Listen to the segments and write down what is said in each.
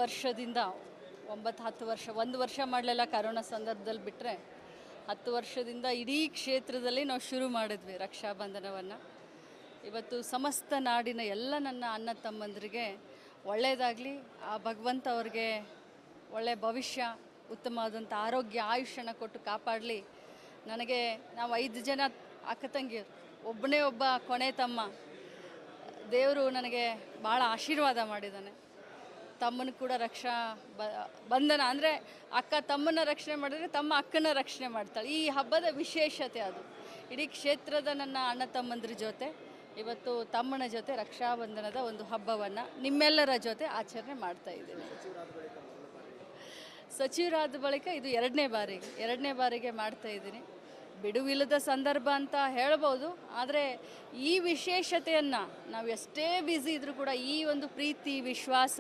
ವರ್ಷದಿಂದ 9-10 ವರ್ಷ, 1 ವರ್ಷ ಮಾಡಲಿಲ್ಲ ಕರೋನಾ ಸಂದರ್ಭದಲ್ಲಿ ಬಿಟ್ಟರೆ 10 ವರ್ಷದಿಂದ ಇಡೀ ಕ್ಷೇತ್ರದಲ್ಲಿ ನಾವು ಶುರು ಮಾಡಿದ್ವಿ ರಕ್ಷಾಬಂಧನವನ್ನು. ಇವತ್ತು ಸಮಸ್ತ ನಾಡಿನ ಎಲ್ಲ ನನ್ನ ಅಣ್ಣ ತಮ್ಮಂದರಿಗೆ ಒಳ್ಳೆಯದಾಗಲಿ, ಆ ಭಗವಂತ ಅವ್ರಿಗೆ ಒಳ್ಳೆಯ ಭವಿಷ್ಯ, ಉತ್ತಮವಾದಂಥ ಆರೋಗ್ಯ, ಆಯುಷ್ಯನ ಕೊಟ್ಟು ಕಾಪಾಡಲಿ. ನನಗೆ ನಾವು 5 ಜನ ಅಕ್ಕ ತಂಗಿಯರು, ಒಬ್ಬನೇ ಒಬ್ಬ ಕೊನೆ ತಮ್ಮ. ದೇವರು ನನಗೆ ಭಾಳ ಆಶೀರ್ವಾದ ಮಾಡಿದ್ದಾನೆ. ತಮ್ಮನ ಕೂಡ ಬಂಧನ ಅಂದರೆ ಅಕ್ಕ ತಮ್ಮನ ರಕ್ಷಣೆ ಮಾಡಿದ್ರೆ ತಮ್ಮ ಅಕ್ಕನ ರಕ್ಷಣೆ ಮಾಡ್ತಾಳೆ. ಈ ಹಬ್ಬದ ವಿಶೇಷತೆ ಅದು. ಇಡೀ ಕ್ಷೇತ್ರದ ನನ್ನ ಅಣ್ಣ ತಮ್ಮಂದ್ರ ಜೊತೆ ಇವತ್ತು ತಮ್ಮನ ಜೊತೆ ರಕ್ಷಾಬಂಧನದ ಒಂದು ಹಬ್ಬವನ್ನು ನಿಮ್ಮೆಲ್ಲರ ಜೊತೆ ಆಚರಣೆ ಮಾಡ್ತಾ ಇದ್ದೀನಿ. ಸಚಿವರಾದ ಬಳಿಕ ಇದು ಎರಡನೇ ಬಾರಿಗೆ ಮಾಡ್ತಾ ಇದ್ದೀನಿ. ಬಿಡುವಿಲ್ಲದ ಸಂದರ್ಭ ಅಂತ ಹೇಳ್ಬೋದು, ಆದರೆ ಈ ವಿಶೇಷತೆಯನ್ನು ನಾವು ಎಷ್ಟೇ ಬ್ಯುಸಿ ಇದ್ದರೂ ಕೂಡ ಈ ಒಂದು ಪ್ರೀತಿ, ವಿಶ್ವಾಸ,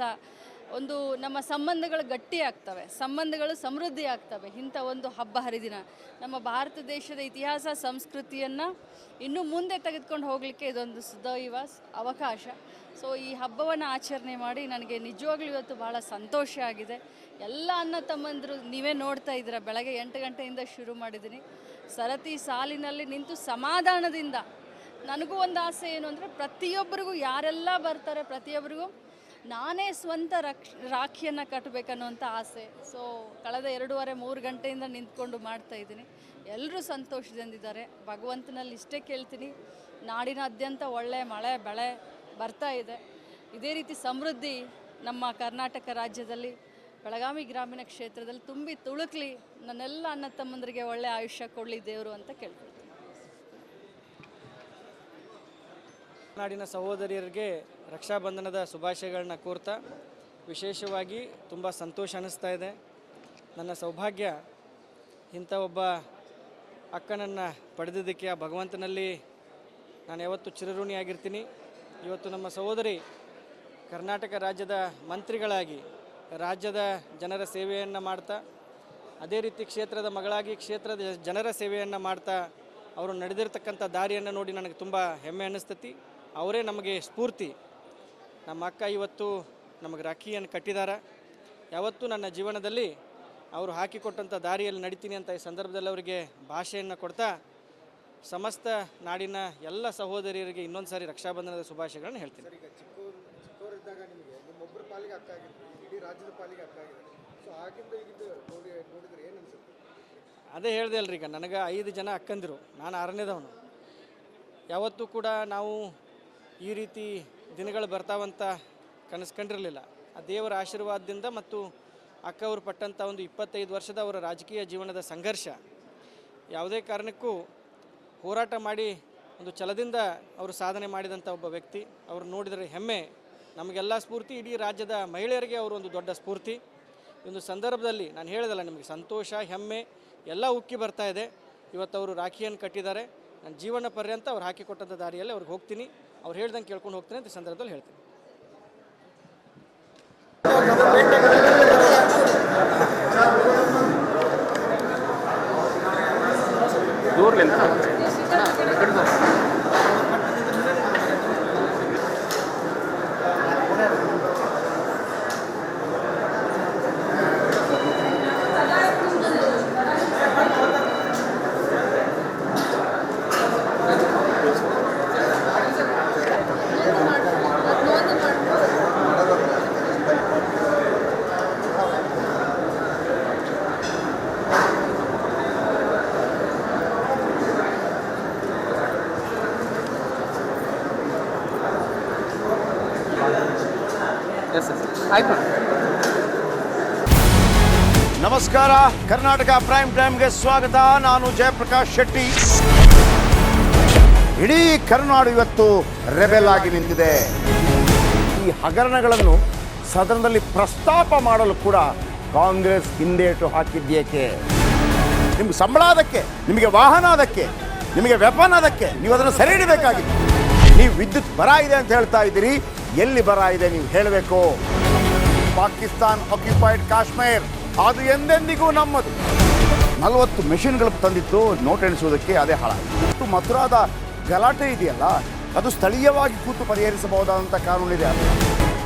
ಒಂದು ನಮ್ಮ ಸಂಬಂಧಗಳು ಗಟ್ಟಿ ಆಗ್ತವೆ, ಸಂಬಂಧಗಳು ಸಮೃದ್ಧಿ ಆಗ್ತವೆ. ಇಂಥ ಒಂದು ಹಬ್ಬ ಹರಿದಿನ ನಮ್ಮ ಭಾರತ ದೇಶದ ಇತಿಹಾಸ, ಸಂಸ್ಕೃತಿಯನ್ನು ಇನ್ನೂ ಮುಂದೆ ತೆಗೆದುಕೊಂಡು ಹೋಗಲಿಕ್ಕೆ ಇದೊಂದು ಸುದೈವ ಅವಕಾಶ. ಸೊ ಈ ಹಬ್ಬವನ್ನು ಆಚರಣೆ ಮಾಡಿ ನನಗೆ ನಿಜವಾಗ್ಲೂ ಇವತ್ತು ಭಾಳ ಸಂತೋಷ ಆಗಿದೆ. ಎಲ್ಲ ಅಣ್ಣ ತಮ್ಮಂದರು ನೀವೇ ನೋಡ್ತಾ ಇದ್ದೀರ, ಬೆಳಗ್ಗೆ 8 ಗಂಟೆಯಿಂದ ಶುರು ಮಾಡಿದ್ದೀನಿ. ಸರತಿ ಸಾಲಿನಲ್ಲಿ ನಿಂತು ಸಮಾಧಾನದಿಂದ, ನನಗೂ ಒಂದು ಆಸೆ ಏನು ಅಂದರೆ ಪ್ರತಿಯೊಬ್ಬರಿಗೂ, ಯಾರೆಲ್ಲ ಬರ್ತಾರೆ ಪ್ರತಿಯೊಬ್ಬರಿಗೂ ನಾನೇ ಸ್ವಂತ ರಾಖಿಯನ್ನು ಕಟ್ಟಬೇಕನ್ನುವಂಥ ಆಸೆ. ಸೊ ಕಳೆದ 2.5-3 ಗಂಟೆಯಿಂದ ನಿಂತ್ಕೊಂಡು ಮಾಡ್ತಾ ಇದ್ದೀನಿ. ಎಲ್ಲರೂ ಸಂತೋಷದಿಂದಿದ್ದಾರೆ. ಭಗವಂತನಲ್ಲಿ ಇಷ್ಟೇ ಕೇಳ್ತೀನಿ, ನಾಡಿನಾದ್ಯಂತ ಒಳ್ಳೆ ಮಳೆ ಬೆಳೆ ಬರ್ತಾ ಇದೆ. ಇದೇ ರೀತಿ ಸಮೃದ್ಧಿ ನಮ್ಮ ಕರ್ನಾಟಕ ರಾಜ್ಯದಲ್ಲಿ, ಬೆಳಗಾವಿ ಗ್ರಾಮೀಣ ಕ್ಷೇತ್ರದಲ್ಲಿ ತುಂಬಿ ತುಳುಕ್ಲಿ. ನನ್ನೆಲ್ಲ ಅಣ್ಣ ತಮ್ಮಂದರಿಗೆ ಒಳ್ಳೆ ಆಯುಷ್ಯ ಕೊಡಲಿ ದೇವರು ಅಂತ ಕೇಳ್ಕೊಳ್ತೀನಿ. ನಾಡಿನ ಸಹೋದರಿಯರಿಗೆ ರಕ್ಷಾಬಂಧನದ ಶುಭಾಶಯಗಳನ್ನ ಕೋರ್ತಾ, ವಿಶೇಷವಾಗಿ ತುಂಬ ಸಂತೋಷ ಅನ್ನಿಸ್ತಾ ಇದೆ. ನನ್ನ ಸೌಭಾಗ್ಯ ಇಂಥ ಒಬ್ಬ ಅಕ್ಕನನ್ನು ಪಡೆದಿದ್ದಕ್ಕೆ ಆ ಭಗವಂತನಲ್ಲಿ ನಾನು ಯಾವತ್ತೂ ಚಿರಋಣಿಯಾಗಿರ್ತೀನಿ. ಇವತ್ತು ನಮ್ಮ ಸಹೋದರಿ ಕರ್ನಾಟಕ ರಾಜ್ಯದ ಮಂತ್ರಿಗಳಾಗಿ ರಾಜ್ಯದ ಜನರ ಸೇವೆಯನ್ನು ಮಾಡ್ತಾ, ಅದೇ ರೀತಿ ಕ್ಷೇತ್ರದ ಮಗಳಾಗಿ ಕ್ಷೇತ್ರದ ಜನರ ಸೇವೆಯನ್ನು ಮಾಡ್ತಾ ಅವರು ನಡೆದಿರ್ತಕ್ಕಂಥ ದಾರಿಯನ್ನು ನೋಡಿ ನನಗೆ ತುಂಬ ಹೆಮ್ಮೆ ಅನ್ನಿಸ್ತತಿ. ಅವರೇ ನಮಗೆ ಸ್ಫೂರ್ತಿ. ನಮ್ಮ ಅಕ್ಕ ಇವತ್ತು ನಮಗೆ ರಾಖಿಯನ್ನು ಕಟ್ಟಿದ್ದಾರೆ. ಯಾವತ್ತೂ ನನ್ನ ಜೀವನದಲ್ಲಿ ಅವರು ಹಾಕಿಕೊಟ್ಟಂಥ ದಾರಿಯಲ್ಲಿ ನಡಿತೀನಿ ಅಂತ ಈ ಸಂದರ್ಭದಲ್ಲಿ ಅವರಿಗೆ ಭಾಷೆಯನ್ನು ಕೊಡ್ತಾ, ಸಮಸ್ತ ನಾಡಿನ ಎಲ್ಲ ಸಹೋದರಿಯರಿಗೆ ಇನ್ನೊಂದು ಸಾರಿ ರಕ್ಷಾಬಂಧನದ ಶುಭಾಶಯಗಳನ್ನು ಹೇಳ್ತೀನಿ. ಚಿಕ್ಕವರಿದ್ದಾಗ ನಿಮಗೆ ನಿಮ್ಮೊಬ್ಬರ ಪಾಲಿಗೆ ಅಕ್ಕ ಆಗಿತ್ತು, ಇಡೀ ರಾಜ್ಯದ ಪಾಲಿಗೆ ಅಕ್ಕ ಆಗಿದೆ. ಸೊ ಆಗಿಂದ ಈಗಿದ್ದು ನೋಡಿದ್ರೆ ಏನು ಅನ್ಸುತ್ತೆ? ಅದೇ ಹೇಳಿದೆ ಅಲ್ರಿ, ಈಗ ನನಗೆ 5 ಜನ ಅಕ್ಕಂದಿರು, ನಾನು 6ನೇದವನು. ಯಾವತ್ತೂ ಕೂಡ ನಾವು ಈ ರೀತಿ ದಿನಗಳು ಬರ್ತಾವಂತ ಕನಸ್ಕೊಂಡಿರಲಿಲ್ಲ. ಆ ದೇವರ ಆಶೀರ್ವಾದದಿಂದ ಮತ್ತು ಅಕ್ಕ ಅವರು ಪಟ್ಟಂಥ ಒಂದು 25 ವರ್ಷದ ಅವರ ರಾಜಕೀಯ ಜೀವನದ ಸಂಘರ್ಷ, ಯಾವುದೇ ಕಾರಣಕ್ಕೂ ಹೋರಾಟ ಮಾಡಿ ಒಂದು ಛಲದಿಂದ ಅವರು ಸಾಧನೆ ಮಾಡಿದಂಥ ಒಬ್ಬ ವ್ಯಕ್ತಿ. ಅವರು ನೋಡಿದರೆ ಹೆಮ್ಮೆ, ನಮಗೆಲ್ಲ ಸ್ಫೂರ್ತಿ. ಇಡೀ ರಾಜ್ಯದ ಮಹಿಳೆಯರಿಗೆ ಅವರು ಒಂದು ದೊಡ್ಡ ಸ್ಫೂರ್ತಿ. ಈ ಒಂದು ಸಂದರ್ಭದಲ್ಲಿ ನಾನು ಹೇಳಿದಲ್ಲ, ನಿಮಗೆ ಸಂತೋಷ, ಹೆಮ್ಮೆ ಎಲ್ಲ ಉಕ್ಕಿ ಬರ್ತಾ ಇದೆ. ಇವತ್ತು ಅವರು ರಾಖಿಯನ್ನು ಕಟ್ಟಿದ್ದಾರೆ. ನನ್ನ ಜೀವನ ಪರ್ಯಂತ ಅವ್ರು ಹಾಕಿಕೊಟ್ಟಂಥ ದಾರಿಯಲ್ಲಿ ಅವ್ರಿಗೆ ಹೋಗ್ತೀನಿ, ಅವ್ರು ಹೇಳ್ದಂಗೆ ಕೇಳ್ಕೊಂಡು ಹೋಗ್ತೀನಿ ಅಂತ ಈ ಸಂದರ್ಭದಲ್ಲಿ ಹೇಳ್ತೀನಿ. ನಮಸ್ಕಾರ, ಕರ್ನಾಟಕ ಪ್ರೈಮ್ ಟೈಮ್ಗೆ ಸ್ವಾಗತ. ನಾನು ಜಯಪ್ರಕಾಶ್ ಶೆಟ್ಟಿ. ಇಡೀ ಕರ್ನಾಡು ಇವತ್ತು ರೆಬೆಲ್ ಆಗಿ ನಿಂತಿದೆ. ಈ ಹಗರಣಗಳನ್ನು ಸದನದಲ್ಲಿ ಪ್ರಸ್ತಾಪ ಮಾಡಲು ಕೂಡ ಕಾಂಗ್ರೆಸ್ ಹಿಂದೇಟು ಹಾಕಿದ್ದೇಕೆ? ನಿಮ್ಗೆ ಸಂಬಳ ಅದಕ್ಕೆ, ನಿಮಗೆ ವಾಹನ ಅದಕ್ಕೆ, ನಿಮಗೆ ವೆಪನ್ ಅದಕ್ಕೆ, ನೀವು ಅದನ್ನು ಸೆರೆ ಹಿಡಿಬೇಕಾಗಿತ್ತು. ನೀವು ವಿದ್ಯುತ್ ಬರ ಇದೆ ಅಂತ ಹೇಳ್ತಾ ಇದ್ದೀರಿ, ಎಲ್ಲಿ ಬರ ಇದೆ ನೀವು ಹೇಳಬೇಕು. ಪಾಕಿಸ್ತಾನ್ ಆಕ್ಯುಪೈಡ್ ಕಾಶ್ಮೀರ್ ಅದು ಎಂದೆಂದಿಗೂ ನಮ್ಮದು. 40 ಮೆಷಿನ್ಗಳು ತಂದಿತ್ತು ನೋಟ್ ಎಣಿಸುವುದಕ್ಕೆ, ಅದೇ ಹಾಳಾಯಿತು. ಮಥುರಾದ ಗಲಾಟೆ ಇದೆಯಲ್ಲ, ಅದು ಸ್ಥಳೀಯವಾಗಿ ಕೂತು ಪರಿಹರಿಸಬಹುದಾದಂಥ ಕಾನೂನಿದೆ.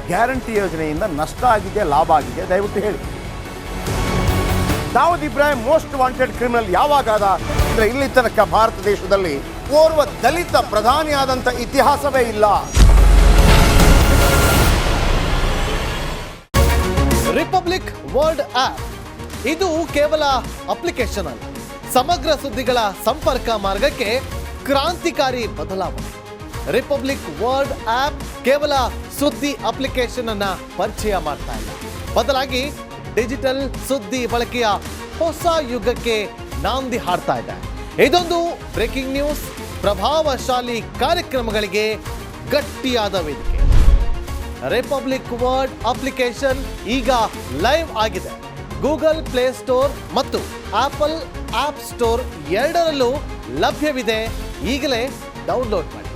ಗ್ಯಾರಂಟಿ ಯೋಜನೆಯಿಂದ ನಷ್ಟ ಆಗಿದೆ, ಲಾಭ ಆಗಿದೆ? ದಯವಿಟ್ಟು ಹೇಳಿ. Dawood Ibrahim most wanted criminal ಯಾವಾಗಾದ ಅಂದರೆ ಇಲ್ಲಿ ತನಕ ಭಾರತ ದೇಶದಲ್ಲಿ ಓರ್ವ ದಲಿತ ಪ್ರಧಾನಿಯಾದಂಥ ಇತಿಹಾಸವೇ ಇಲ್ಲ. ರಿಪಬ್ಲಿಕ್ ವರ್ಲ್ಡ್ ಆಪ್ ಇದು ಕೇವಲ ಅಪ್ಲಿಕೇಶನ್ ಅಲ್ಲ, ಸಮಗ್ರ ಸುದ್ದಿಗಳ ಸಂಪರ್ಕ ಮಾರ್ಗಕ್ಕೆ ಕ್ರಾಂತಿಕಾರಿ ಬದಲಾವಣೆ. ರಿಪಬ್ಲಿಕ್ ವರ್ಲ್ಡ್ ಆಪ್ ಕೇವಲ ಸುದ್ದಿ ಅಪ್ಲಿಕೇಶನ್ ಅನ್ನ ಪರಿಚಯ ಮಾಡ್ತಾ ಇಲ್ಲ, ಬದಲಾಗಿ ಡಿಜಿಟಲ್ ಸುದ್ದಿ ಬಳಕೆಯ ಹೊಸ ಯುಗಕ್ಕೆ ನಾಂದಿ ಹಾಡ್ತಾ ಇದೆ. ಇದೊಂದು ಬ್ರೇಕಿಂಗ್ ನ್ಯೂಸ್, ಪ್ರಭಾವಶಾಲಿ ಕಾರ್ಯಕ್ರಮಗಳಿಗೆ ಗಟ್ಟಿಯಾದ ವೇದಿಕೆ. ರಿಪಬ್ಲಿಕ್ ವರ್ಲ್ಡ್ ಅಪ್ಲಿಕೇಶನ್ ಈಗ ಲೈವ್ ಆಗಿದೆ. ಗೂಗಲ್ ಪ್ಲೇಸ್ಟೋರ್ ಮತ್ತು ಆಪಲ್ ಆಪ್ ಸ್ಟೋರ್ ಎರಡರಲ್ಲೂ ಲಭ್ಯವಿದೆ. ಈಗಲೇ ಡೌನ್ಲೋಡ್ ಮಾಡಿ.